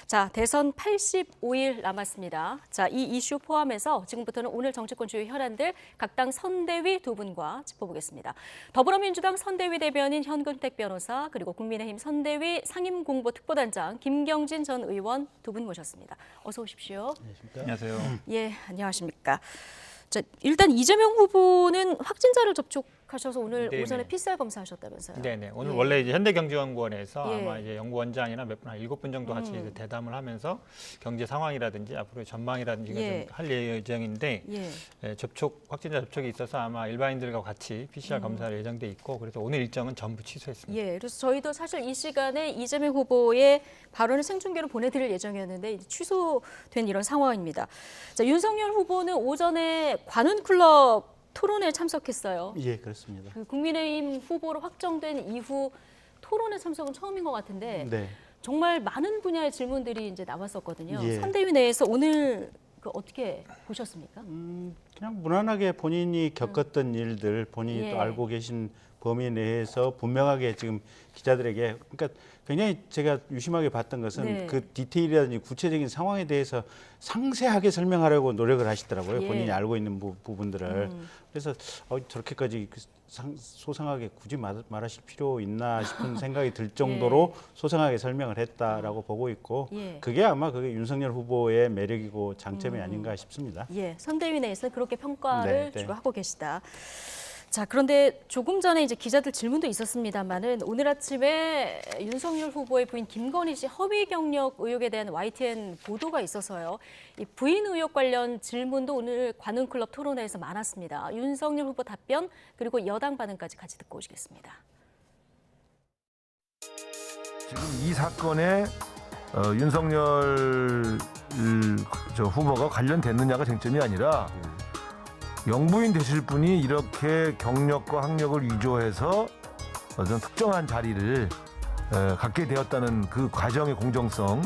자, 대선 85일 남았습니다. 자, 이 이슈 포함해서 지금부터는 오늘 정치권 주요 현안들 각 당 선대위 두 분과 짚어보겠습니다. 더불어민주당 선대위 대변인 현근택 변호사, 그리고 국민의힘 선대위 상임공보특보단장 김경진 전 의원 두 분 모셨습니다. 어서 오십시오. 안녕하세요. 예, 안녕하십니까. 자, 일단 이재명 후보는 확진자를 접촉하셔서 오늘 네네. 오전에 PCR 검사하셨다면서요? 네네. 오늘 예. 원래 이제 현대경제연구원에서 예. 아마 이제 연구원장이나 몇 분, 한 7분 정도 같이 이제 대담을 하면서 경제 상황이라든지 앞으로의 전망이라든지 예. 좀 할 예정인데 예. 확진자 접촉이 있어서 아마 일반인들과 같이 PCR 검사를 예정돼 있고 그래서 오늘 일정은 전부 취소했습니다. 예, 그래서 저희도 사실 이 시간에 이재명 후보의 발언을 생중계로 보내드릴 예정이었는데 이제 취소된 이런 상황입니다. 자, 윤석열 후보는 오전에 관훈클럽 토론에 참석했어요. 예, 그렇습니다. 그 국민의힘 후보로 확정된 이후 토론에 참석은 처음인 것 같은데 네. 정말 많은 분야의 질문들이 이제 나왔었거든요. 예. 선대위 내에서 오늘 그 어떻게 보셨습니까? 그냥 무난하게 본인이 겪었던 일들, 본인이 예. 또 알고 계신 범위 내에서 분명하게 지금 기자들에게, 그러니까 굉장히 제가 유심하게 봤던 것은 네. 그 디테일이라든지 구체적인 상황에 대해서 상세하게 설명하려고 노력을 하시더라고요. 예. 본인이 알고 있는 부분들을. 그래서 저렇게까지 소상하게 굳이 말하실 필요 있나 싶은 생각이 들 정도로 소상하게 설명을 했다라고 보고 있고 예. 그게 아마 그게 윤석열 후보의 매력이고 장점이 아닌가 싶습니다. 예, 선대위 내에서 그렇게 평가를 네, 네. 주로 하고 계시다. 자, 그런데 조금 전에 이제 기자들 질문도 있었습니다만은 오늘 아침에 윤석열 후보의 부인 김건희 씨 허위 경력 의혹에 대한 YTN 보도가 있어서요. 이 부인 의혹 관련 질문도 오늘 관훈클럽 토론회에서 많았습니다. 윤석열 후보 답변 그리고 여당 반응까지 같이 듣고 오시겠습니다. 지금 이 사건에 윤석열 후보가 관련됐느냐가 쟁점이 아니라 영부인 되실 분이 이렇게 경력과 학력을 위조해서 어떤 특정한 자리를 갖게 되었다는 그 과정의 공정성,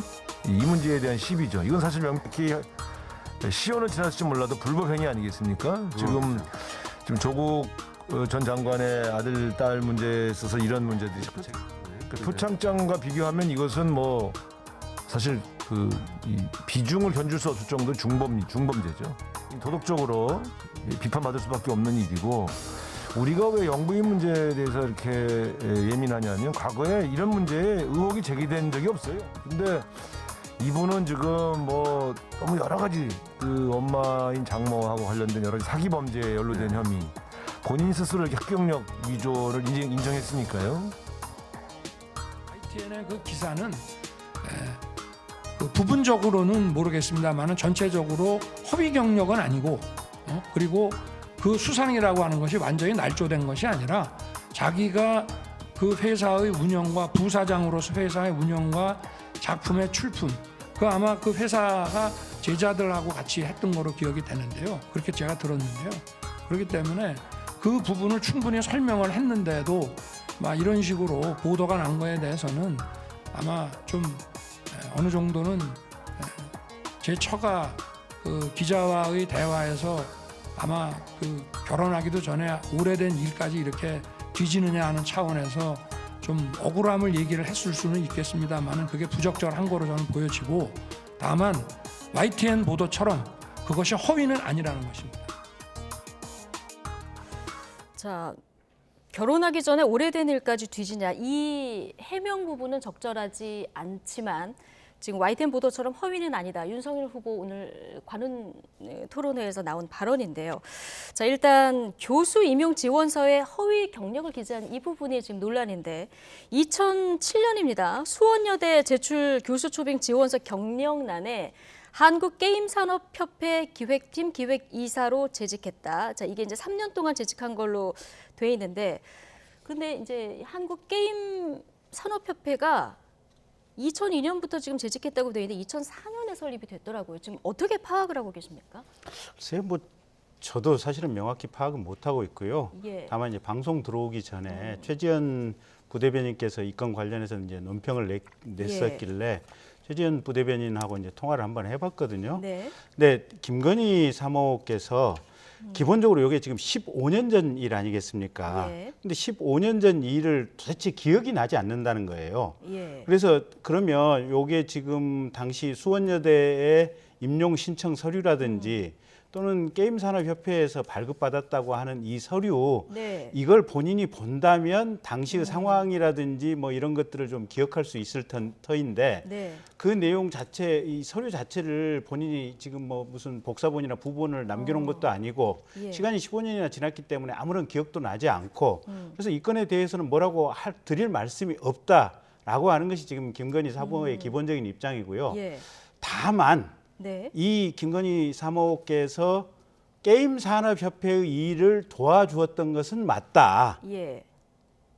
이 문제에 대한 시비죠. 이건 사실 명백히 시효는 지났을지 몰라도 불법 행위 아니겠습니까? 지금 조국 전 장관의 아들, 딸 문제에 있어서 이런 문제들이 표창장과 비교하면 이것은 뭐 사실 이 비중을 견줄 수 없을 정도 중범죄죠. 도덕적으로 비판받을 수밖에 없는 일이고 우리가 왜 영부인 문제에 대해서 이렇게 예민하냐면 과거에 이런 문제에 의혹이 제기된 적이 없어요. 근데 이분은 지금 뭐 너무 여러 가지 그 엄마인 장모하고 관련된 여러 가지 사기 범죄에 연루된 혐의, 본인 스스로 이렇게 합격력 위조를 인정했으니까요. YTN의 그 기사는 그 부분적으로는 모르겠습니다만은 전체적으로 허위 경력은 아니고 그리고 그 수상이라고 하는 것이 완전히 날조된 것이 아니라 자기가 그 회사의 운영과 부사장으로서 회사의 운영과 작품의 출품 그 아마 그 회사가 제자들하고 같이 했던 거로 기억이 되는데요. 그렇게 제가 들었는데요. 그렇기 때문에 그 부분을 충분히 설명을 했는데도 막 이런 식으로 보도가 난 거에 대해서는 아마 좀 어느 정도는 제 처가 그 기자와의 대화에서 아마 그 결혼하기도 전에 오래된 일까지 이렇게 뒤지느냐 하는 차원에서 좀 억울함을 얘기를 했을 수는 있겠습니다만은 그게 부적절한 거로 저는 보여지고 다만 YTN 보도처럼 그것이 허위는 아니라는 것입니다. 자, 결혼하기 전에 오래된 일까지 뒤지냐 이 해명 부분은 적절하지 않지만 지금 YTN 보도처럼 허위는 아니다. 윤석열 후보 오늘 관훈 토론회에서 나온 발언인데요. 자, 일단 교수 임용 지원서에 허위 경력을 기재한 이 부분이 지금 논란인데 2007년입니다. 수원여대 제출 교수 초빙 지원서 경력란에 한국게임산업협회 기획팀 기획이사로 재직했다. 자, 이게 이제 3년 동안 재직한 걸로 돼 있는데 근데 이제 한국게임산업협회가 2002년부터 지금 재직했다고 되어 있는데 2004년에 설립이 됐더라고요. 지금 어떻게 파악을 하고 계십니까? 글쎄요, 뭐 저도 사실은 명확히 파악은 못 하고 있고요. 예. 다만 이제 방송 들어오기 전에 최지연 부대변인께서 이 건 관련해서 이제 논평을 냈었길래 최지연 부대변인하고 이제 통화를 한번 해봤거든요. 네. 근데 김건희 사모께서 기본적으로 이게 지금 15년 전 일 아니겠습니까? 예. 근데 15년 전 일을 도대체 기억이 나지 않는다는 거예요. 예. 그래서 그러면 요게 지금 당시 수원여대의 임용 신청 서류라든지 또는 게임산업협회에서 발급받았다고 하는 이 서류 네. 이걸 본인이 본다면 당시의 상황이라든지 뭐 이런 것들을 좀 기억할 수 있을 터인데 네. 그 내용 자체 이 서류 자체를 본인이 지금 뭐 무슨 복사본이나 부본을 남겨놓은 것도 아니고 예. 시간이 15년이나 지났기 때문에 아무런 기억도 나지 않고 그래서 이 건에 대해서는 뭐라고 드릴 말씀이 없다라고 하는 것이 지금 김건희 사모의 기본적인 입장이고요. 예. 다만 네. 이 김건희 사모께서 게임산업협회의 일을 도와주었던 것은 맞다. 예.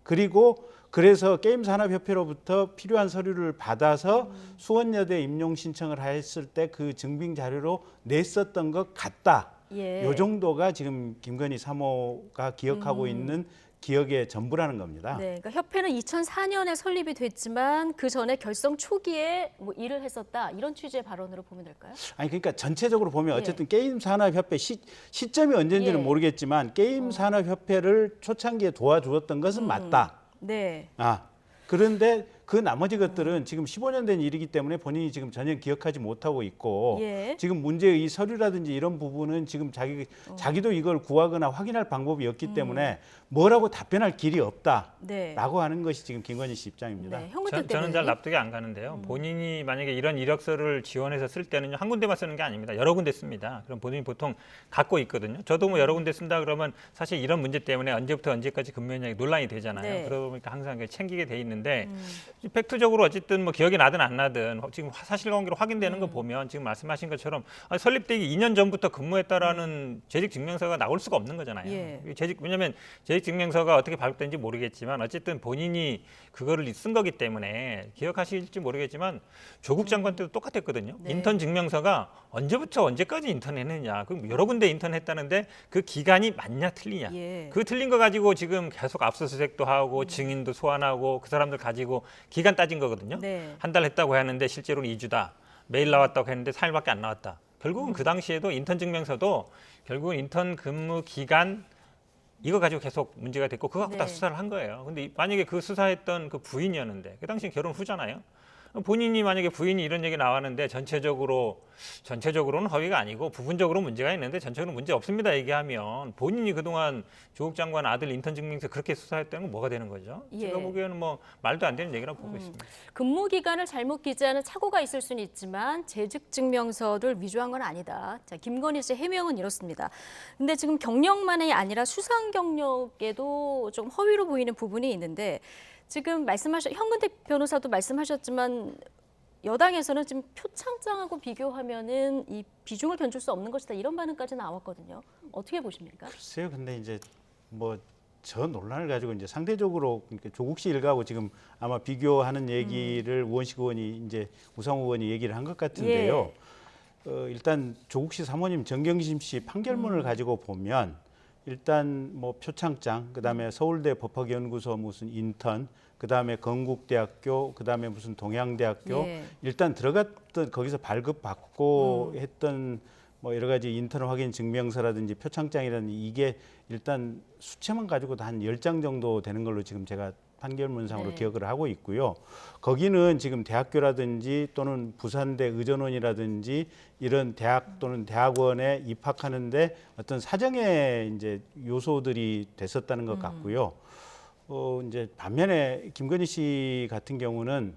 그리고 그래서 게임산업협회로부터 필요한 서류를 받아서 수원여대 임용 신청을 했을 때 그 증빙 자료로 냈었던 것 같다. 예. 요 정도가 지금 김건희 사모가 기억하고 있는 기억의 전부라는 겁니다. 네, 그러니까 협회는 2004년에 설립이 됐지만 그 전에 결성 초기에 뭐 일을 했었다 이런 취지의 발언으로 보면 될까요? 아니 그러니까 전체적으로 보면 예. 어쨌든 게임산업협회 시점이 언제인지는 예. 모르겠지만 게임산업협회를 초창기에 도와주었던 것은 맞다. 네. 그런데 그 나머지 것들은 지금 15년 된 일이기 때문에 본인이 지금 전혀 기억하지 못하고 있고 예. 지금 문제의 이 서류라든지 이런 부분은 지금 자기도 이걸 구하거나 확인할 방법이 없기 때문에 뭐라고 답변할 길이 없다라고 네. 하는 것이 지금 김건희 씨 입장입니다. 네. 현근택 저는 잘 대변인. 납득이 안 가는데요. 본인이 만약에 이런 이력서를 지원해서 쓸 때는 한 군데만 쓰는 게 아닙니다. 여러 군데 씁니다. 그럼 본인이 보통 갖고 있거든요. 저도 뭐 여러 군데 쓴다 그러면 사실 이런 문제 때문에 언제부터 언제까지 근무했냐 논란이 되잖아요. 네. 그러다 보니까 항상 챙기게 돼 있는데 팩트적으로 어쨌든 뭐 기억이 나든 안 나든 지금 사실관계로 확인되는 거 보면 지금 말씀하신 것처럼 설립되기 2년 전부터 근무했다라는 재직증명서가 나올 수가 없는 거잖아요. 예. 왜냐하면 재직증명서가 어떻게 발급된지 모르겠지만 어쨌든 본인이 그거를 쓴 거기 때문에 기억하실지 모르겠지만 조국 장관 때도 똑같았거든요. 네. 인턴 증명서가 언제부터 언제까지 인턴했느냐. 그럼 여러 군데 인턴했다는데 그 기간이 맞냐 틀리냐. 예. 그 틀린 거 가지고 지금 계속 압수수색도 하고 증인도 소환하고 그 사람들 가지고 기간 따진 거거든요. 네. 한 달 했다고 하는데 실제로는 2주다. 메일 나왔다고 했는데 4일밖에 안 나왔다. 결국은 그 당시에도 인턴 증명서도 결국은 인턴 근무 기간 이거 가지고 계속 문제가 됐고 그거 갖고 다 네. 수사를 한 거예요. 근데 만약에 그 수사했던 그 부인이었는데 그 당시 결혼 후잖아요. 본인이 만약에 부인이 이런 얘기 나왔는데 전체적으로는 허위가 아니고 부분적으로 문제가 있는데 전체적으로 문제 없습니다 얘기하면 본인이 그동안 조국 장관 아들 인턴 증명서 그렇게 수사했다는 건 뭐가 되는 거죠? 예. 제가 보기에는 뭐 말도 안 되는 얘기라고 보고 있습니다. 근무 기간을 잘못 기재하는 착오가 있을 수는 있지만 재직 증명서를 위조한 건 아니다. 자, 김건희 씨 해명은 이렇습니다. 근데 지금 경력만이 아니라 수상 경력에도 좀 허위로 보이는 부분이 있는데 지금 현근택 변호사도 말씀하셨지만 여당에서는 지금 표창장하고 비교하면은 이 비중을 견줄 수 없는 것이다 이런 반응까지 나왔거든요. 어떻게 보십니까? 글쎄요, 근데 이제 뭐 저 논란을 가지고 이제 상대적으로 그러니까 조국 씨 일가하고 지금 아마 비교하는 얘기를 우원식 의원이 이제 우상호 의원이 얘기를 한 것 같은데요. 일단 조국 씨 사모님 정경심 씨 판결문을 가지고 보면 일단 뭐 표창장, 그다음에 서울대 법학연구소 무슨 인턴, 그다음에 건국대학교, 그다음에 무슨 동양대학교 예. 일단 들어갔던 거기서 발급받고 했던 뭐 여러 가지 인턴 확인 증명서라든지 표창장이라든지 이게 일단 수채만 가지고도 한 10장 정도 되는 걸로 지금 제가 판결문상으로 네. 기억을 하고 있고요. 거기는 지금 대학교라든지 또는 부산대 의전원이라든지 이런 대학 또는 대학원에 입학하는데 어떤 사정의 이제 요소들이 됐었다는 것 같고요. 이제 반면에 김건희 씨 같은 경우는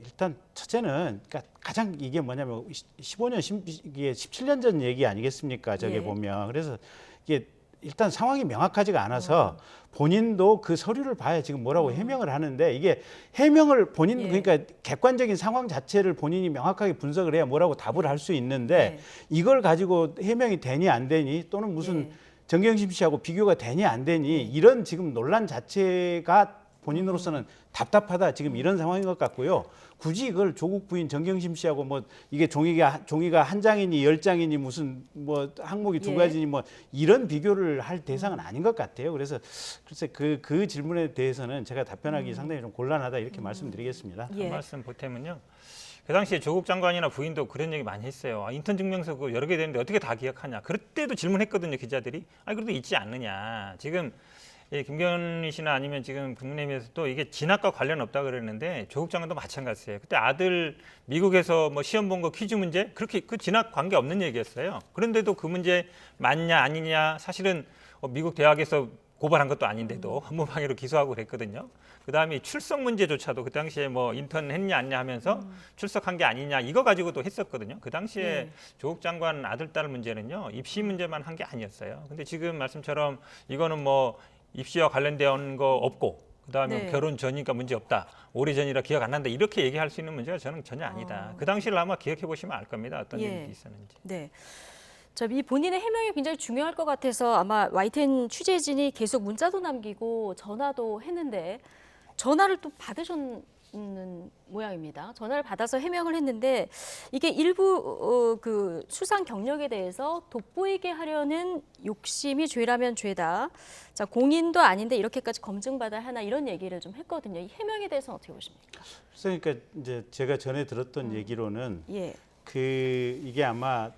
일단 첫째는 그러니까 가장 이게 뭐냐면 이게 17년 전 얘기 아니겠습니까? 저게 예. 보면 그래서 이게 일단 상황이 명확하지가 않아서 본인도 그 서류를 봐야 지금 뭐라고 해명을 하는데 이게 해명을 본인 예. 그러니까 객관적인 상황 자체를 본인이 명확하게 분석을 해야 뭐라고 답을 할 수 있는데 네. 이걸 가지고 해명이 되니 안 되니 또는 무슨 예. 정경심 씨하고 비교가 되니 안 되니 이런 지금 논란 자체가 본인으로서는 답답하다 지금 이런 상황인 것 같고요. 굳이 이걸 조국 부인 정경심 씨하고 뭐 이게 종이가 한 장이니 10장이니 무슨 뭐 항목이 두 예. 가지니 뭐 이런 비교를 할 대상은 아닌 것 같아요. 그래서 글쎄 그 질문에 대해서는 제가 답변하기 상당히 좀 곤란하다 이렇게 말씀드리겠습니다. 예. 한 말씀 보태면요. 그 당시에 조국 장관이나 부인도 그런 얘기 많이 했어요. 인턴 증명서 그 여러 개 되는데 어떻게 다 기억하냐. 그럴 때도 질문했거든요, 기자들이. 아니 그래도 있지 않느냐. 지금 김건희 씨나 아니면 지금 국민의힘에서도 이게 진학과 관련 없다 그랬는데 조국 장관도 마찬가지예요. 그때 아들 미국에서 뭐 시험 본 거 퀴즈 문제 그렇게 그 진학 관계 없는 얘기였어요. 그런데도 그 문제 맞냐 아니냐 사실은 미국 대학에서 고발한 것도 아닌데도 업무방해로 기소하고 그랬거든요. 그다음에 출석 문제조차도 그 당시에 뭐 인턴 했냐 안 했냐 하면서 출석한 게 아니냐 이거 가지고도 했었거든요. 그 당시에 조국 장관 아들 딸 문제는요. 입시 문제만 한 게 아니었어요. 근데 지금 말씀처럼 이거는 뭐 입시와 관련된 거 없고 그다음에 네. 결혼 전이니까 문제 없다. 오래전이라 기억 안 난다. 이렇게 얘기할 수 있는 문제가 저는 전혀 아니다. 그 당시를 아마 기억해 보시면 알 겁니다. 어떤 일이 있었는지. 네. 자, 이 본인의 해명이 굉장히 중요할 것 같아서 아마 YTN 취재진이 계속 문자도 남기고 전화도 했는데 전화를 또 받으셨는 모양입니다. 전화를 받아서 해명을 했는데 이게 일부 그 수상 경력에 대해서 돋보이게 하려는 욕심이 죄라면 죄다. 자, 공인도 아닌데 이렇게까지 검증받아야 하나 이런 얘기를 좀 했거든요. 이 해명에 대해서는 어떻게 보십니까? 그러니까 이제 제가 전에 들었던 얘기로는 예. 이게 아마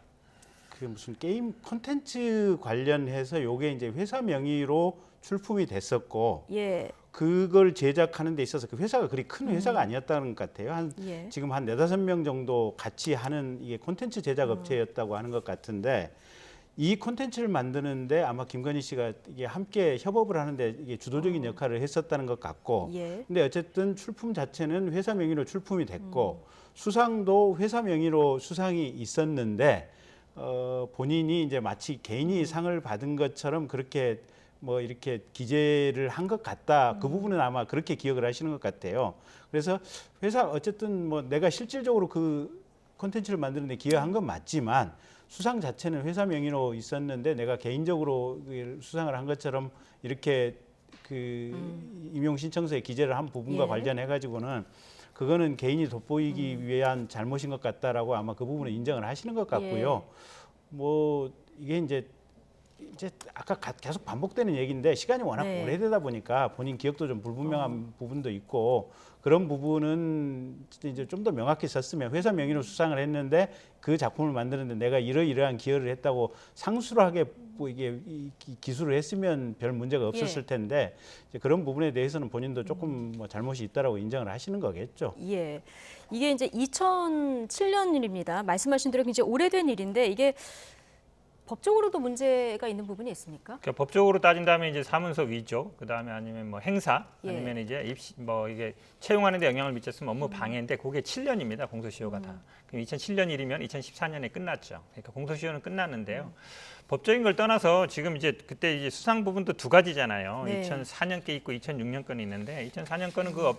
그 무슨 게임 콘텐츠 관련해서 요게 이제 회사 명의로 출품이 됐었고 예. 그걸 제작하는 데 있어서 그 회사가 그리 큰 회사가 아니었다는 것 같아요. 예. 지금 한 4-5명 정도 같이 하는 이게 콘텐츠 제작 업체였다고 하는 것 같은데 이 콘텐츠를 만드는데 아마 김건희 씨가 이게 함께 협업을 하는데 이게 주도적인 역할을 했었다는 것 같고 예. 근데 어쨌든 출품 자체는 회사 명의로 출품이 됐고 수상도 회사 명의로 수상이 있었는데 본인이 이제 마치 개인이 상을 받은 것처럼 그렇게 뭐 이렇게 기재를 한 것 같다. 그 부분은 아마 그렇게 기억을 하시는 것 같아요. 그래서 회사 어쨌든 뭐 내가 실질적으로 그 콘텐츠를 만드는데 기여한 건 맞지만 수상 자체는 회사 명의로 있었는데 내가 개인적으로 수상을 한 것처럼 이렇게 그 임용 신청서에 기재를 한 부분과 예. 관련해 가지고는 그거는 개인이 돋보이기 위한 잘못인 것 같다라고 아마 그 부분을 인정을 하시는 것 같고요. 뭐 이게 이제 아까 계속 반복되는 얘기인데 시간이 워낙 네. 오래되다 보니까 본인 기억도 좀 불분명한 부분도 있고 그런 부분은 이제 좀 더 명확히 썼으면 회사 명의로 수상을 했는데 그 작품을 만드는데 내가 이러이러한 기여를 했다고 상술하게 뭐 이게 기술을 했으면 별 문제가 없었을 텐데 이제 그런 부분에 대해서는 본인도 조금 뭐 잘못이 있다라고 인정을 하시는 거겠죠. 예. 이게 이제 2007년 일입니다. 말씀하신 대로 굉장히 오래된 일인데 이게 법적으로도 문제가 있는 부분이 있습니까? 그러니까 법적으로 따진다면 이제 사문서 위조, 그다음에 아니면 뭐 행사, 예. 아니면 이제 입시 뭐 이게 채용하는 데 영향을 미쳤으면 업무 방해인데 그게 7년입니다. 공소시효가 다. 그럼 2007년 일이면 2014년에 끝났죠. 그러니까 공소시효는 끝났는데요. 법적인 걸 떠나서 지금 이제 그때 이제 수상 부분도 두 가지잖아요. 네. 2004년 게 있고 2006년 건이 있는데 2004년 건은 그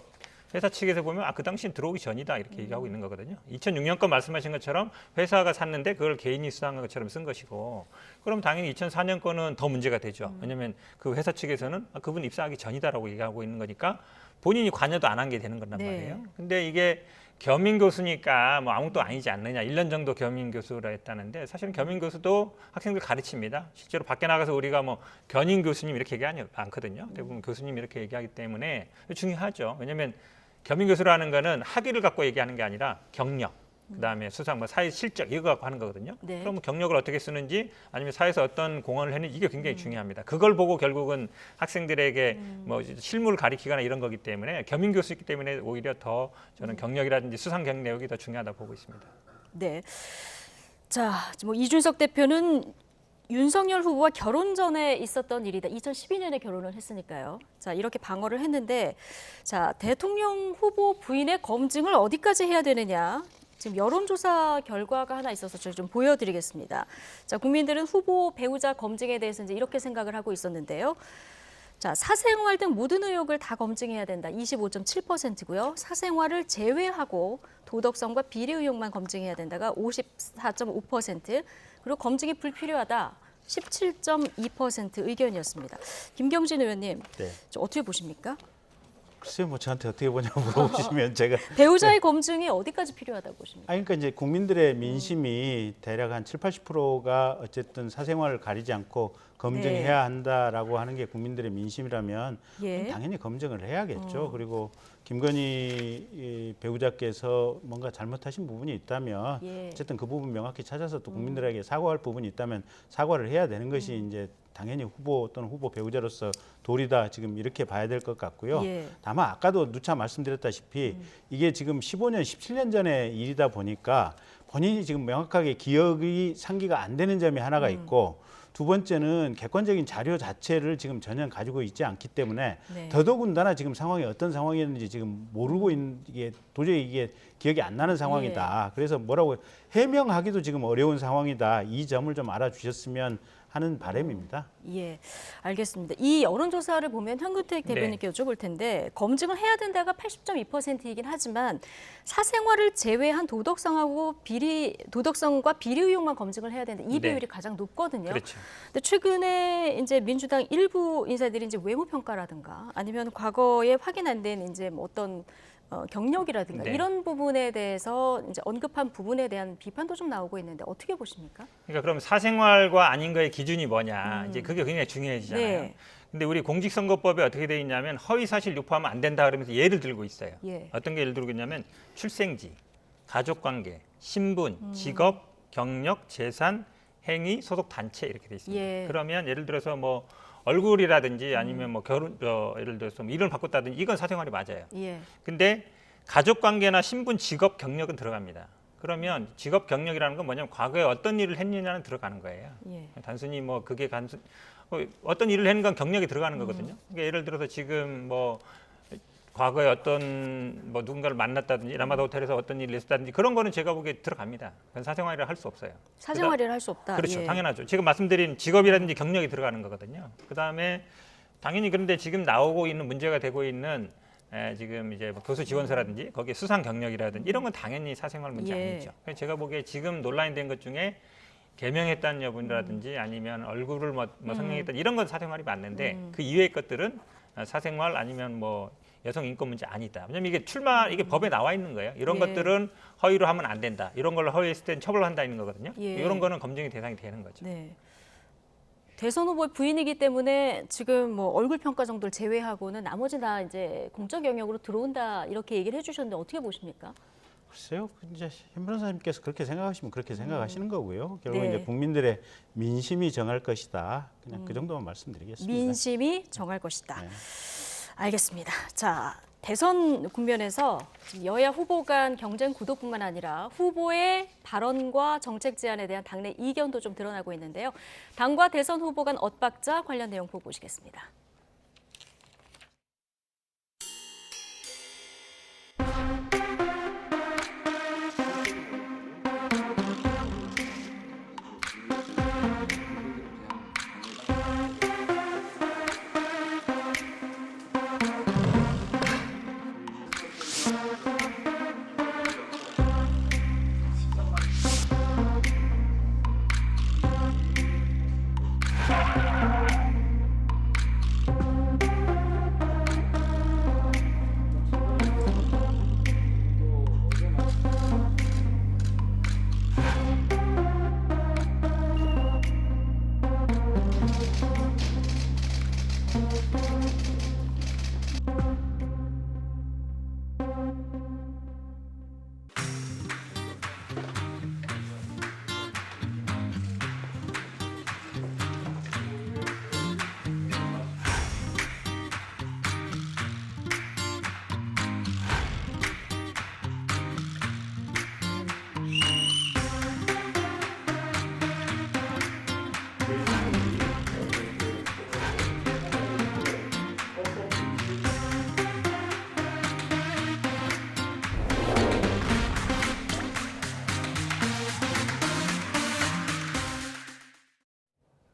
회사 측에서 보면 그 당시엔 들어오기 전이다 이렇게 얘기하고 있는 거거든요. 2006년 건 말씀하신 것처럼 회사가 샀는데 그걸 개인이 수상한 것처럼 쓴 것이고 그럼 당연히 2004년 건은 더 문제가 되죠. 왜냐하면 그 회사 측에서는 그분 입사하기 전이다라고 얘기하고 있는 거니까 본인이 관여도 안 한 게 되는 거란 네. 말이에요. 근데 이게 겸임 교수니까 뭐 아무것도 아니지 않느냐. 1년 정도 겸임 교수라 했다는데 사실은 겸임 교수도 학생들 가르칩니다. 실제로 밖에 나가서 우리가 뭐 견임 교수님 이렇게 얘기하지 않거든요. 대부분 교수님 이렇게 얘기하기 때문에 중요하죠. 왜냐하면 겸임 교수라는 거는 학위를 갖고 얘기하는 게 아니라 경력, 그다음에 수상, 뭐 사회 실적 이거 갖고 하는 거거든요. 네. 그럼 경력을 어떻게 쓰는지 아니면 사회에서 어떤 공헌을 했는지 이게 굉장히 중요합니다. 그걸 보고 결국은 학생들에게 뭐 실무를 가리키거나 이런 거기 때문에 겸임 교수이기 때문에 오히려 더 저는 경력이라든지 수상 경력이 더 중요하다 보고 있습니다. 네. 자, 뭐 이준석 대표는 윤석열 후보와 결혼 전에 있었던 일이다. 2012년에 결혼을 했으니까요. 자, 이렇게 방어를 했는데, 자, 대통령 후보 부인의 검증을 어디까지 해야 되느냐. 지금 여론조사 결과가 하나 있어서 저희 좀 보여드리겠습니다. 자, 국민들은 후보 배우자 검증에 대해서 이제 이렇게 생각을 하고 있었는데요. 자, 사생활 등 모든 의혹을 다 검증해야 된다. 25.7%고요. 사생활을 제외하고 도덕성과 비리 의혹만 검증해야 된다가 54.5%. 그리고 검증이 불필요하다. 17.2% 의견이었습니다. 김경진 의원님, 네. 어떻게 보십니까? 글쎄요, 뭐 저한테 어떻게 보냐고 물어보시면 제가 배우자의 검증이 어디까지 필요하다고 보십니까? 그러니까 이제 국민들의 민심이 대략 한 70-80%가 어쨌든 사생활을 가리지 않고 검증해야 한다라고 하는 게 국민들의 민심이라면 예. 당연히 검증을 해야겠죠. 어. 그리고 김건희 이 배우자께서 뭔가 잘못하신 부분이 있다면 예. 어쨌든 그 부분 명확히 찾아서 또 국민들에게 사과할 부분이 있다면 사과를 해야 되는 것이 이제 당연히 후보 또는 후보 배우자로서 도리다 지금 이렇게 봐야 될 것 같고요. 예. 다만 아까도 누차 말씀드렸다시피 이게 지금 15년, 17년 전의 일이다 보니까 본인이 지금 명확하게 기억이 상기가 안 되는 점이 하나가 있고 두 번째는 객관적인 자료 자체를 지금 전혀 가지고 있지 않기 때문에 네. 더더군다나 지금 상황이 어떤 상황이었는지 지금 모르고 있는 이게 도저히 이게 기억이 안 나는 상황이다. 그래서 뭐라고 해명하기도 지금 어려운 상황이다. 이 점을 좀 알아주셨으면 하는 바람입니다. 예, 알겠습니다. 이 여론조사를 보면 현근택 네. 대변인께 여쭤볼 텐데 검증을 해야 된다가 80.2%이긴 하지만 사생활을 제외한 도덕성과 비리 의혹만 검증을 해야 된다. 이 네. 비율이 가장 높거든요. 그렇죠. 근데 최근에 이제 민주당 일부 인사들이 이제 외모 평가라든가 아니면 과거에 확인 안 된 이제 뭐 어떤 경력이라든가 네. 이런 부분에 대해서 이제 언급한 부분에 대한 비판도 좀 나오고 있는데 어떻게 보십니까? 그러니까 그럼 사생활과 아닌 거의 기준이 뭐냐 이제 그게 굉장히 중요해지잖아요. 네. 근데 우리 공직선거법에 어떻게 돼 있냐면 허위사실 유포하면 안 된다 그러면서 예를 들고 있어요. 예. 어떤 게 예를 들고 있냐면 출생지, 가족관계, 신분, 직업, 경력, 재산, 행위, 소속 단체 이렇게 돼 있습니다. 예. 그러면 예를 들어서 뭐 얼굴이라든지 아니면 뭐 결혼 예를 들어서 뭐 이름을 바꿨다든지 이건 사생활이 맞아요. 예. 근데 가족관계나 신분, 직업, 경력은 들어갑니다. 그러면 직업, 경력이라는 건 뭐냐면 과거에 어떤 일을 했느냐는 들어가는 거예요. 예. 단순히 뭐 그게 어떤 일을 했는 건 경력이 들어가는 거거든요. 그러니까 예를 들어서 지금 뭐 과거에 어떤 뭐 누군가를 만났다든지 라마다 호텔에서 어떤 일을 했다든지 그런 거는 제가 보기에 들어갑니다. 그건 사생활이라 할 수 없어요. 사생활이라 할 수 없다. 그렇죠. 예. 당연하죠. 지금 말씀드린 직업이라든지 경력이 들어가는 거거든요. 그다음에 당연히 그런데 지금 나오고 있는 문제가 되고 있는 지금 이제 뭐 교수 지원서라든지 거기에 수상 경력이라든지 이런 건 당연히 사생활 문제 예. 아니죠. 그래서 제가 보기에 지금 논란이 된 것 중에 개명했다는 여부라든지 아니면 얼굴을 뭐 성형했다 이런 건 사생활이 맞는데 그 이외의 것들은 사생활 아니면 뭐 여성 인권 문제 아니다. 왜냐면 이게 이게 법에 나와 있는 거예요. 이런 예. 것들은 허위로 하면 안 된다. 이런 걸로 허위했을 때는 처벌한다 있는 거거든요. 예. 이런 거는 검증이 대상이 되는 거죠. 네. 대선 후보의 부인이기 때문에 지금 뭐 얼굴 평가 정도를 제외하고는 나머지 다 이제 공적 영역으로 들어온다 이렇게 얘기를 해주셨는데 어떻게 보십니까? 글쎄요, 이제 현 변호사님께서 그렇게 생각하시면 그렇게 생각하시는 거고요. 결국 네. 이제 국민들의 민심이 정할 것이다. 그냥 그 정도만 말씀드리겠습니다. 민심이 정할 것이다. 네. 알겠습니다. 자, 대선 국면에서 지금 여야 후보 간 경쟁 구도뿐만 아니라 후보의 발언과 정책 제안에 대한 당내 이견도 좀 드러나고 있는데요. 당과 대선 후보 간 엇박자 관련 내용 보고 오시겠습니다.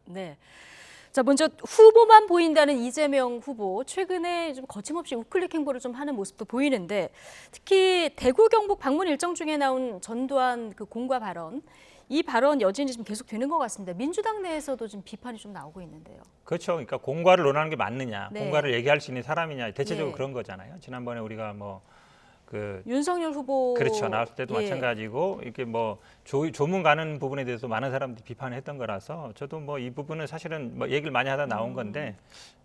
네. 자, 먼저 후보만 보인다는 이재명 후보, 최근에 좀 거침없이 우클릭 행보를 좀 하는 모습도 보이는데 특히 대구 경북 방문 일정 중에 나온 전두환 그 공과 발언, 이 발언 여진이 좀 계속 되는 것 같습니다. 민주당 내에서도 지금 비판이 좀 나오고 있는데요. 그렇죠. 그러니까 공과를 논하는 게 맞느냐, 네. 공과를 얘기할 수 있는 사람이냐, 대체적으로 예. 그런 거잖아요. 지난번에 우리가 뭐 그 윤석열 후보 그렇죠. 나왔을 때도 예. 마찬가지고 이렇게 뭐 조문 가는 부분에 대해서 많은 사람들이 비판을 했던 거라서 저도 뭐 이 부분은 사실은 뭐 얘기를 많이 하다 나온 건데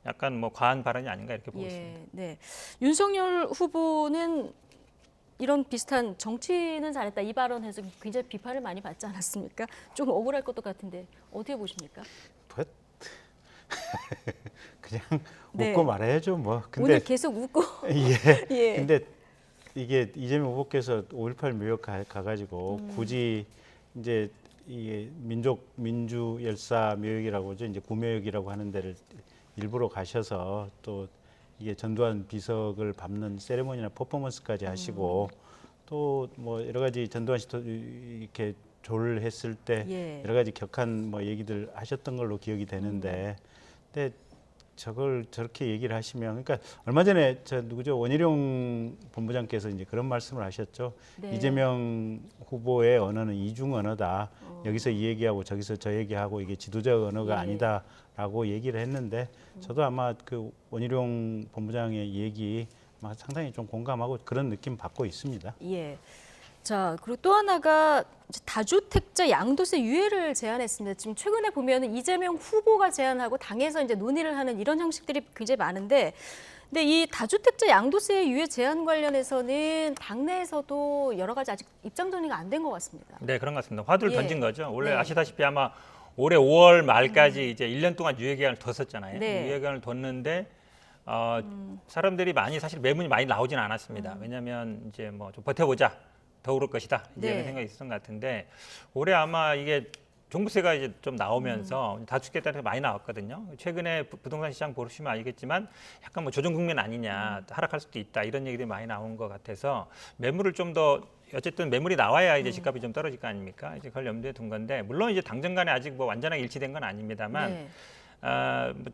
약간 뭐 과한 발언이 아닌가 이렇게 보고 있습니다. 네. 윤석열 후보는 이런 비슷한 정치는 잘했다 이 발언에서 굉장히 비판을 많이 받지 않았습니까? 좀 억울할 것도 같은데 어떻게 보십니까? 그냥 네. 웃고 말아야죠 뭐. 오늘 계속 웃고 예. 예. 근데 이게 이재명 후보께서 5.18 묘역 가가지고 굳이 이제 이게 민주 열사 묘역이라고 하죠. 이제 구묘역이라고 하는 데를 일부러 가셔서 또 이게 전두환 비석을 밟는 세레모니나 퍼포먼스까지 하시고 또 뭐 여러 가지 전두환 씨도 이렇게 조를 때 예. 여러 가지 격한 뭐 얘기들 하셨던 걸로 기억이 되는데 근데 저걸 저렇게 얘기를 하시면 그러니까 얼마 전에 저 누구죠 원희룡 본부장께서 이제 그런 말씀을 하셨죠. 네. 이재명 후보의 언어는 이중 언어다. 여기서 이 얘기하고 저기서 저 얘기하고 이게 지도자의 언어가 예. 아니다라고 얘기를 했는데 저도 아마 그 원희룡 본부장의 얘기 아마 상당히 좀 공감하고 그런 느낌 받고 있습니다. 예. 자, 그리고 또 하나가 이제 다주택자 양도세 유예를 제안했습니다. 지금 최근에 보면은 이재명 후보가 제안하고 당에서 이제 논의를 하는 이런 형식들이 굉장히 많은데, 근데 이 다주택자 양도세 유예 제안 관련해서는 당내에서도 여러 가지 아직 입장 정리가 안 된 것 같습니다. 네, 그런 것 같습니다. 화두를 예. 던진 거죠. 원래 네. 아시다시피 아마 올해 5월 말까지 이제 1년 동안 유예 기간을 뒀었잖아요. 네. 유예 기간을 뒀는데 사람들이 많이 사실 매문이 많이 나오지는 않았습니다. 왜냐하면 이제 뭐 좀 버텨보자. 더 오를 것이다. 이제 네. 이런 생각이 있었던 것 같은데 올해 아마 이게 종부세가 이제 좀 나오면서 다주택자한테 많이 나왔거든요. 최근에 부동산 시장 보시면 알겠지만 약간 뭐 조정 국면 아니냐, 하락할 수도 있다 이런 얘기들이 많이 나온 것 같아서 매물을 좀 더 어쨌든 매물이 나와야 이제 집값이 좀 떨어질 거 아닙니까? 이제 그걸 염두에 둔 건데 물론 이제 당정간에 아직 뭐 완전하게 일치된 건 아닙니다만. 네.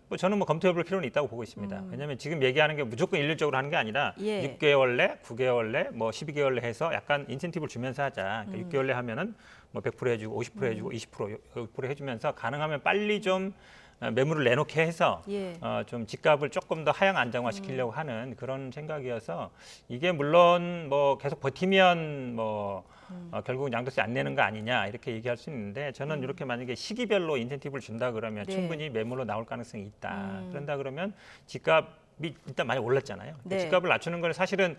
뭐 저는 뭐 검토해볼 필요는 있다고 보고 있습니다. 왜냐하면 지금 얘기하는 게 무조건 일률적으로 하는 게 아니라 예. 6개월 내, 9개월 내, 뭐 12개월 내 해서 약간 인센티브를 주면서 하자. 그러니까 6개월 내 하면은 뭐 100% 해주고 50% 해주고 20% 6% 해주면서 가능하면 빨리 좀 매물을 내놓게 해서 예. 좀 집값을 조금 더 하향 안정화시키려고 하는 그런 생각이어서 이게 물론 뭐 계속 버티면 뭐 결국은 양도세 안 내는 거 아니냐 이렇게 얘기할 수 있는데 저는 이렇게 만약에 시기별로 인센티브를 준다 그러면 네. 충분히 매물로 나올 가능성이 있다. 그런다 그러면 집값이 일단 많이 올랐잖아요. 네. 집값을 낮추는 건 사실은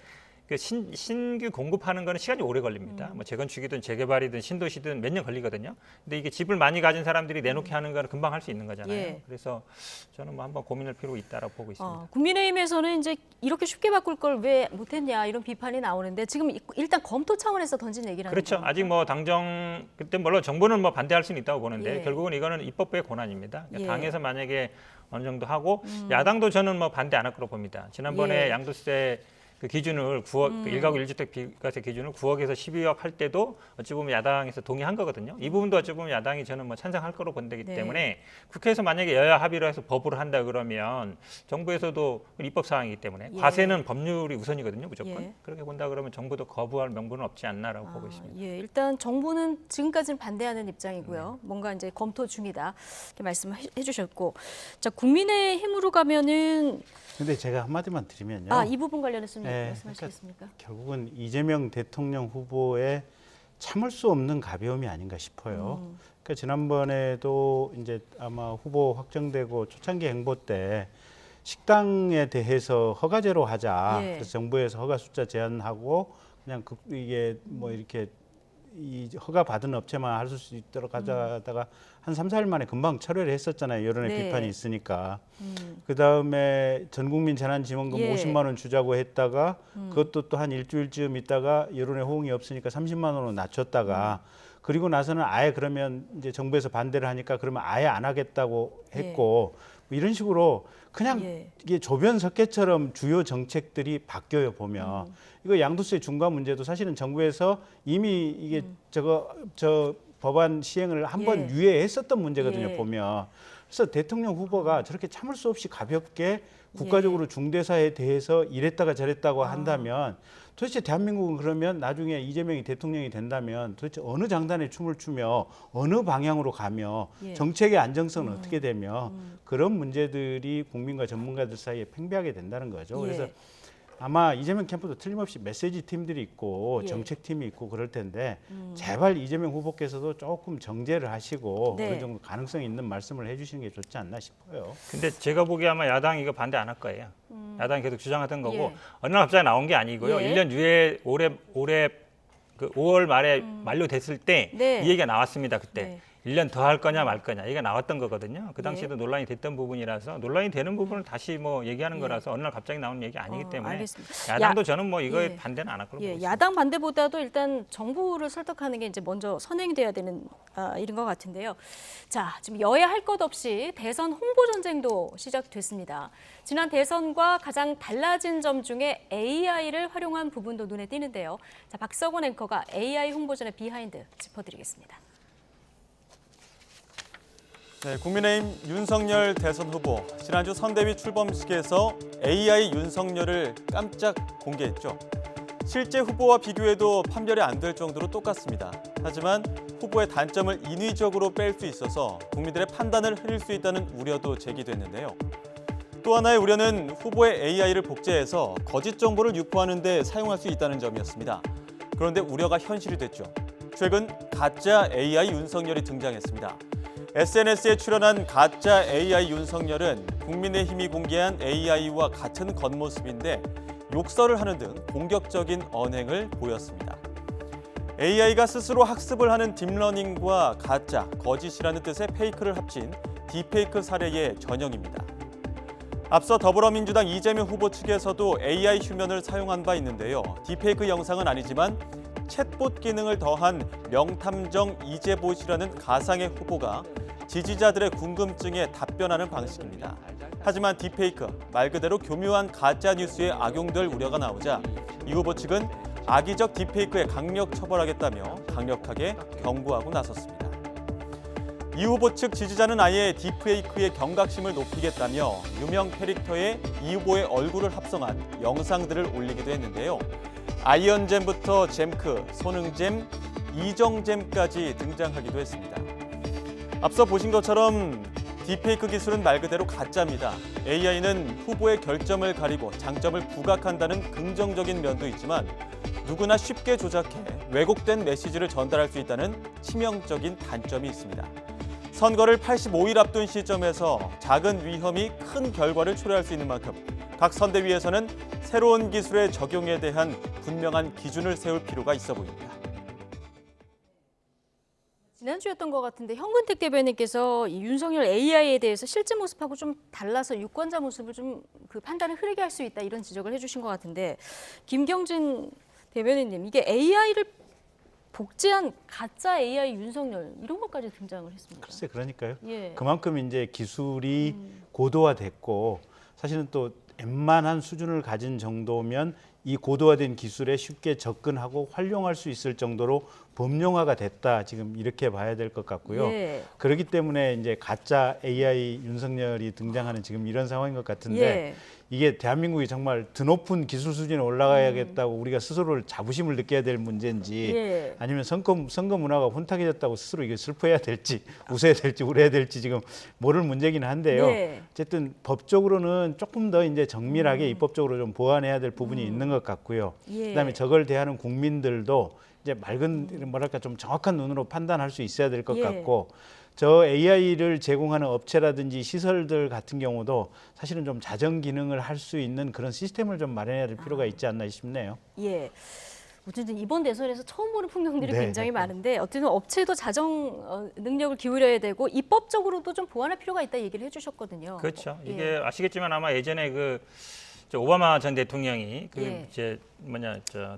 그 신규 공급하는 거는 시간이 오래 걸립니다. 뭐 재건축이든 재개발이든 신도시든 몇 년 걸리거든요. 근데 이게 집을 많이 가진 사람들이 내놓게 하는 거는 금방 할 수 있는 거잖아요. 예. 그래서 저는 뭐 한번 고민할 필요가 있다라고 보고 있습니다. 국민의힘에서는 이제 이렇게 쉽게 바꿀 걸 왜 못했냐 이런 비판이 나오는데 지금 일단 검토 차원에서 던진 얘기라는 그렇죠. 겁니까? 아직 뭐 당정 그때 물론 정부는 뭐 반대할 수는 있다고 보는데 예. 결국은 이거는 입법부의 권한입니다. 그러니까 예. 당에서 만약에 어느 정도 하고 야당도 저는 뭐 반대 안 할 거로 봅니다. 지난번에 예. 양도세 그 기준을 9억, 그 1가구 1주택 비과세 기준을 9억에서 12억 할 때도 어찌 보면 야당에서 동의한 거거든요. 이 부분도 어찌 보면 야당이 저는 뭐 찬성할 거로 본다기 네. 때문에 국회에서 만약에 여야 합의로 해서 법으로 한다 그러면 정부에서도 입법 사항이기 때문에 예. 과세는 법률이 우선이거든요, 무조건. 예. 그렇게 본다 그러면 정부도 거부할 명분은 없지 않나라고 보고 있습니다. 예, 일단 정부는 지금까지는 반대하는 입장이고요. 뭔가 이제 검토 중이다 이렇게 말씀해 주셨고, 자 국민의힘으로 가면은 근데 제가 한마디만 드리면요. 이 부분 관련해서 좀 네, 말씀하시겠습니까? 결국은 이재명 대통령 후보의 참을 수 없는 가벼움이 아닌가 싶어요. 그러니까 지난번에도 이제 아마 후보 확정되고 초창기 행보 때 식당에 대해서 허가제로 하자. 예. 그래서 정부에서 허가 숫자 제한하고 그냥 이게 뭐 이렇게 이 허가 받은 업체만 할 수 있도록 하다가 한 3, 4일 만에 금방 철회를 했었잖아요. 여론의 네. 비판이 있으니까. 그다음에 전국민 재난지원금 예. 50만 원 주자고 했다가 그것도 또 한 일주일쯤 있다가 여론의 호응이 없으니까 30만 원으로 낮췄다가 그리고 나서는 아예 그러면 이제 정부에서 반대를 하니까 그러면 아예 안 하겠다고 했고 뭐 이런 식으로 그냥 예. 이게 조변석회처럼 주요 정책들이 바뀌어요 보면 이거 양도세 중과 문제도 사실은 정부에서 이미 이게 저 법안 시행을 한번 예. 유예했었던 문제거든요 예. 보면 그래서 대통령 후보가 저렇게 참을 수 없이 가볍게 국가적으로 중대사에 대해서 이랬다가 저랬다고 한다면 도대체 대한민국은 그러면 나중에 이재명이 대통령이 된다면 도대체 어느 장단에 춤을 추며 어느 방향으로 가며 예. 정책의 안정성은 어떻게 되며 그런 문제들이 국민과 전문가들 사이에 팽배하게 된다는 거죠. 예. 그래서 아마 이재명 캠프도 틀림없이 메시지 팀들이 있고 예. 정책팀이 있고 그럴 텐데 제발 이재명 후보께서도 조금 정제를 하시고 네. 어느 정도 가능성이 있는 말씀을 해주시는 게 좋지 않나 싶어요. 근데 제가 보기에 아마 야당이 이거 반대 안 할 거예요. 야당이 계속 주장하던 거고 예. 어느 날 갑자기 나온 게 아니고요. 예. 1년 뒤에 올해 그 5월 말에 만료됐을 때 이 네. 얘기가 나왔습니다. 그때. 네. 1년 더 할 거냐 말 거냐 얘기가 나왔던 거거든요. 그 네. 당시에도 논란이 됐던 부분이라서 논란이 되는 부분을 다시 뭐 얘기하는 거라서 어느 날 갑자기 나오는 얘기 아니기 때문에 알겠습니다. 야당도 저는 뭐 이거에 예. 반대는 안 할 거라고 보고 예, 있습니다. 야당 반대보다도 일단 정부를 설득하는 게 이제 먼저 선행돼야 되는 일인 것 같은데요. 자, 지금 여야 할 것 없이 대선 홍보 전쟁도 시작됐습니다. 지난 대선과 가장 달라진 점 중에 AI를 활용한 부분도 눈에 띄는데요. 자, 박석원 앵커가 AI 홍보전의 비하인드 짚어드리겠습니다. 네, 국민의힘 윤석열 대선 후보 지난주 선대위 출범식에서 AI 윤석열을 깜짝 공개했죠. 실제 후보와 비교해도 판별이 안 될 정도로 똑같습니다. 하지만 후보의 단점을 인위적으로 뺄 수 있어서 국민들의 판단을 흐릴 수 있다는 우려도 제기됐는데요. 또 하나의 우려는 후보의 AI를 복제해서 거짓 정보를 유포하는 데 사용할 수 있다는 점이었습니다. 그런데 우려가 현실이 됐죠. 최근 가짜 AI 윤석열이 등장했습니다. SNS에 출연한 가짜 AI 윤석열은 국민의힘이 공개한 AI와 같은 겉모습인데 욕설을 하는 등 공격적인 언행을 보였습니다. AI가 스스로 학습을 하는 딥러닝과 가짜, 거짓이라는 뜻의 페이크를 합친 딥페이크 사례의 전형입니다. 앞서 더불어민주당 이재명 후보 측에서도 AI 휴면을 사용한 바 있는데요. 딥페이크 영상은 아니지만 챗봇 기능을 더한 명탐정 이재봇이라는 가상의 후보가 지지자들의 궁금증에 답변하는 방식입니다. 하지만 딥페이크, 말 그대로 교묘한 가짜 뉴스에 악용될 우려가 나오자 이 후보 측은 악의적 딥페이크에 강력 처벌하겠다며 강력하게 경고하고 나섰습니다. 이 후보 측 지지자는 아예 딥페이크의 경각심을 높이겠다며 유명 캐릭터의 이 후보의 얼굴을 합성한 영상들을 올리기도 했는데요. 아이언잼부터 잼크, 손흥잼, 이정잼까지 등장하기도 했습니다. 앞서 보신 것처럼 딥페이크 기술은 말 그대로 가짜입니다. AI는 후보의 결점을 가리고 장점을 부각한다는 긍정적인 면도 있지만 누구나 쉽게 조작해 왜곡된 메시지를 전달할 수 있다는 치명적인 단점이 있습니다. 선거를 85일 앞둔 시점에서 작은 위험이 큰 결과를 초래할 수 있는 만큼 각 선대위에서는 새로운 기술의 적용에 대한 분명한 기준을 세울 필요가 있어 보입니다. 지난주였던 것 같은데 현근택 대변인께서 이 윤석열 AI에 대해서 실제 모습하고 좀 달라서 유권자 모습을 좀 그 판단을 흐리게 할 수 있다 이런 지적을 해주신 것 같은데 김경진 대변인님 이게 AI를 복제한 가짜 AI 윤석열 이런 것까지 등장을 했습니다. 글쎄 그러니까요. 예. 그만큼 이제 기술이 고도화됐고 사실은 또 웬만한 수준을 가진 정도면 이 고도화된 기술에 쉽게 접근하고 활용할 수 있을 정도로 범용화가 됐다. 지금 이렇게 봐야 될 것 같고요. 예. 그렇기 때문에 이제 가짜 AI 윤석열이 등장하는 지금 이런 상황인 것 같은데 예. 이게 대한민국이 정말 드높은 기술 수준에 올라가야겠다고 우리가 스스로를 자부심을 느껴야 될 문제인지 예. 아니면 선거 문화가 혼탁해졌다고 스스로 이게 슬퍼해야 될지 웃어야 될지 울어야 될지 지금 모를 문제긴 한데요. 네. 어쨌든 법적으로는 조금 더 이제 정밀하게 입법적으로 좀 보완해야 될 부분이 있는 것 같고요. 예. 그다음에 저걸 대하는 국민들도 이제 맑은 뭐랄까 좀 정확한 눈으로 판단할 수 있어야 될 것 예. 같고 저 AI를 제공하는 업체라든지 시설들 같은 경우도 사실은 좀 자정 기능을 할 수 있는 그런 시스템을 좀 마련해야 될 필요가 있지 않나 싶네요. 예. 어쨌든 이번 대선에서 처음 보는 풍경들이 네. 굉장히 많은데 어쨌든 업체도 자정 능력을 기울여야 되고 입법적으로도 좀 보완할 필요가 있다 얘기를 해주셨거든요. 그렇죠. 예. 이게 아시겠지만 아마 예전에 저 오바마 전 대통령이 예. 이제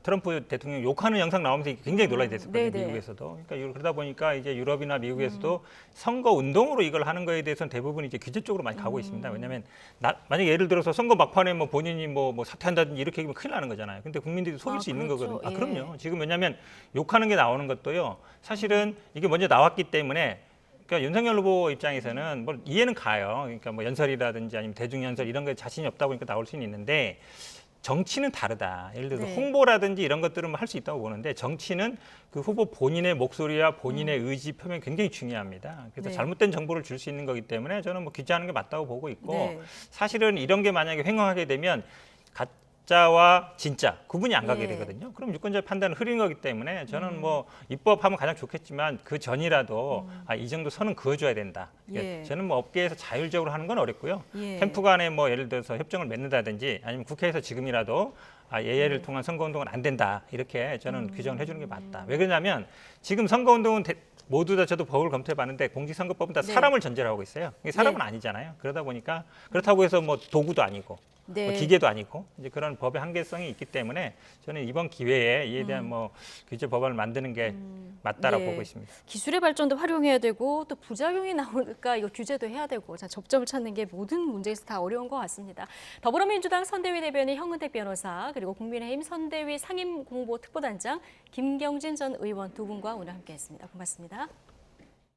트럼프 대통령 욕하는 영상 나오면서 굉장히 논란이 됐었거든요. 네네. 미국에서도. 그러니까 그러다 보니까 이제 유럽이나 미국에서도 선거 운동으로 이걸 하는 거에 대해서는 대부분 이제 규제 쪽으로 많이 가고 있습니다. 왜냐하면 만약에 예를 들어서 선거 막판에 뭐 본인이 뭐 사퇴한다든지 이렇게 하면 큰일 나는 거잖아요. 근데 국민들이 속일 수 있는 그렇죠. 거거든요. 예. 그럼요. 지금 왜냐하면 욕하는 게 나오는 것도요. 사실은 이게 먼저 나왔기 때문에. 그러니까 윤석열 후보 입장에서는 뭐 이해는 가요. 그러니까 뭐 연설이라든지 아니면 대중연설 이런 거에 자신이 없다 보니까 나올 수는 있는데 정치는 다르다. 예를 들어서 네. 홍보라든지 이런 것들은 할 수 있다고 보는데 정치는 그 후보 본인의 목소리와 본인의 의지 표명이 굉장히 중요합니다. 그래서 네. 잘못된 정보를 줄 수 있는 거기 때문에 저는 뭐 규제하는 게 맞다고 보고 있고 네. 사실은 이런 게 만약에 횡행하게 되면 가짜와 진짜 구분이 안 가게 예. 되거든요. 그럼 유권자의 판단은 흐린 거기 때문에 저는 뭐 입법하면 가장 좋겠지만 그 전이라도 이 정도 선은 그어줘야 된다. 예. 저는 뭐 업계에서 자율적으로 하는 건 어렵고요. 예. 캠프 간에 뭐 예를 들어서 협정을 맺는다든지 아니면 국회에서 지금이라도 예외를 통한 선거운동은 안 된다. 이렇게 저는 규정을 해주는 게 맞다. 왜 그러냐면 지금 선거운동은 모두 다 저도 법을 검토해봤는데 공직선거법은 다 네. 사람을 전제로 하고 있어요. 이게 사람은 네. 아니잖아요. 그러다 보니까 그렇다고 해서 뭐 도구도 아니고 네. 뭐 기계도 아니고 이제 그런 법의 한계성이 있기 때문에 저는 이번 기회에 이에 대한 뭐 규제 법안을 만드는 게 맞다라고 네. 보고 있습니다. 기술의 발전도 활용해야 되고 또 부작용이 나오니까 이거 규제도 해야 되고 자, 접점을 찾는 게 모든 문제에서 다 어려운 것 같습니다. 더불어민주당 선대위 대변인 형은택 변호사 그리고 국민의힘 선대위 상임공보특보단장 김경진 전 의원 두 분과 오늘 함께했습니다. 고맙습니다.